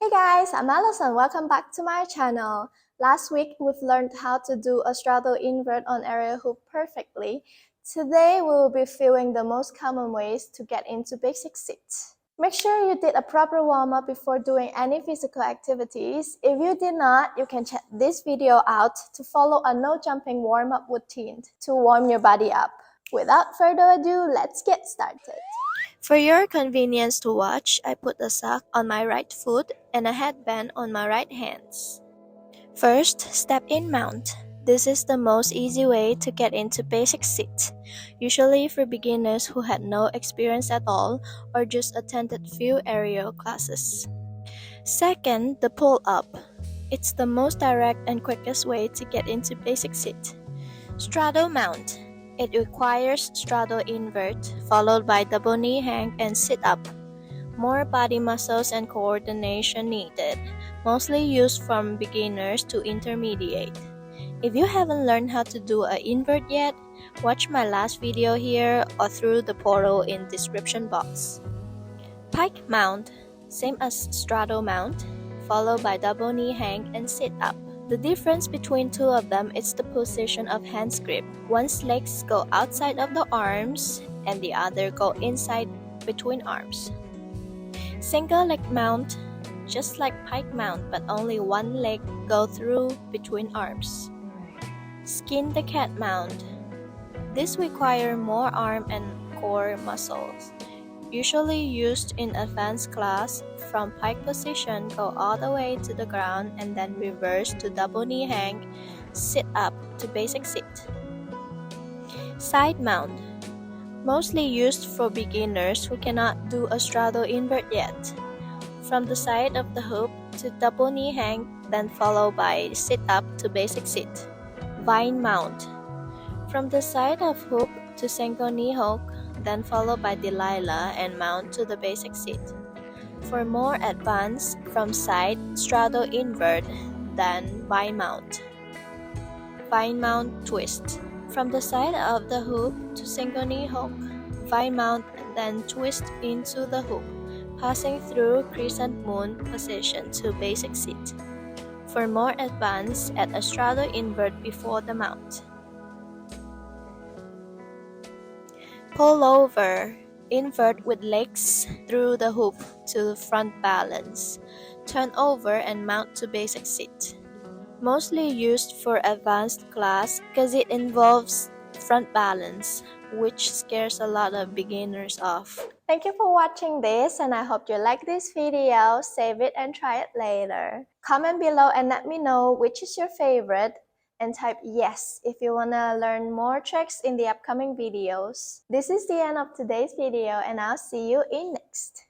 Hey guys, I'm Alison. Welcome back to my channel. Last week, we've learned how to do a straddle invert on aerial hoop perfectly. Today, we will be viewing the most common ways to get into basic sit. Make sure you did a proper warm-up before doing any physical activities. If you did not, you can check this video out to follow a no jumping warm-up routine to warm your body up. Without further ado, let's get started. For your convenience to watch, I put a sock on my right foot and a headband on my right hands. First, step in mount. This is the most easy way to get into basic sit, usually for beginners who had no experience at all or just attended few aerial classes. Second, the pull up. It's the most direct and quickest way to get into basic sit. Straddle mount. It requires straddle invert, followed by double knee hang and sit up. More body muscles and coordination needed, mostly used from beginners to intermediate. If you haven't learned how to do an invert yet, watch my last video here or through the portal in description box. Pike mount, same as straddle mount, followed by double knee hang and sit up. The difference between two of them is the position of hand grip. One's legs go outside of the arms and the other go inside between arms. Single leg mount, just like pike mount, but only one leg go through between arms. Skin the cat mount. This requires more arm and core muscles. Usually used in advanced class, from pike position go all the way to the ground and then reverse to double knee hang, sit up to basic sit. Side mount. Mostly used for beginners who cannot do a straddle invert yet. From the side of the hoop to double knee hang, then followed by sit up to basic sit. Vine mount. From the side of hoop to single knee hook, then followed by the Lyra and mount to the basic sit. For more advanced, from side straddle invert, then vine mount. Vine mount twist. From the side of the hoop to single knee hook, vine mount, then twist into the hoop, passing through crescent moon position to basic sit. For more advanced, add a straddle invert before the mount. Pull over, invert with legs through the hoop to front balance. Turn over and mount to basic sit. Mostly used for advanced class because it involves front balance, which scares a lot of beginners off. Thank you for watching this, and I hope you like this video. Save it and try it later. Comment below and let me know which is your favorite, and type yes if you wanna learn more tricks in the upcoming videos. This is the end of today's video, and I'll see you in next.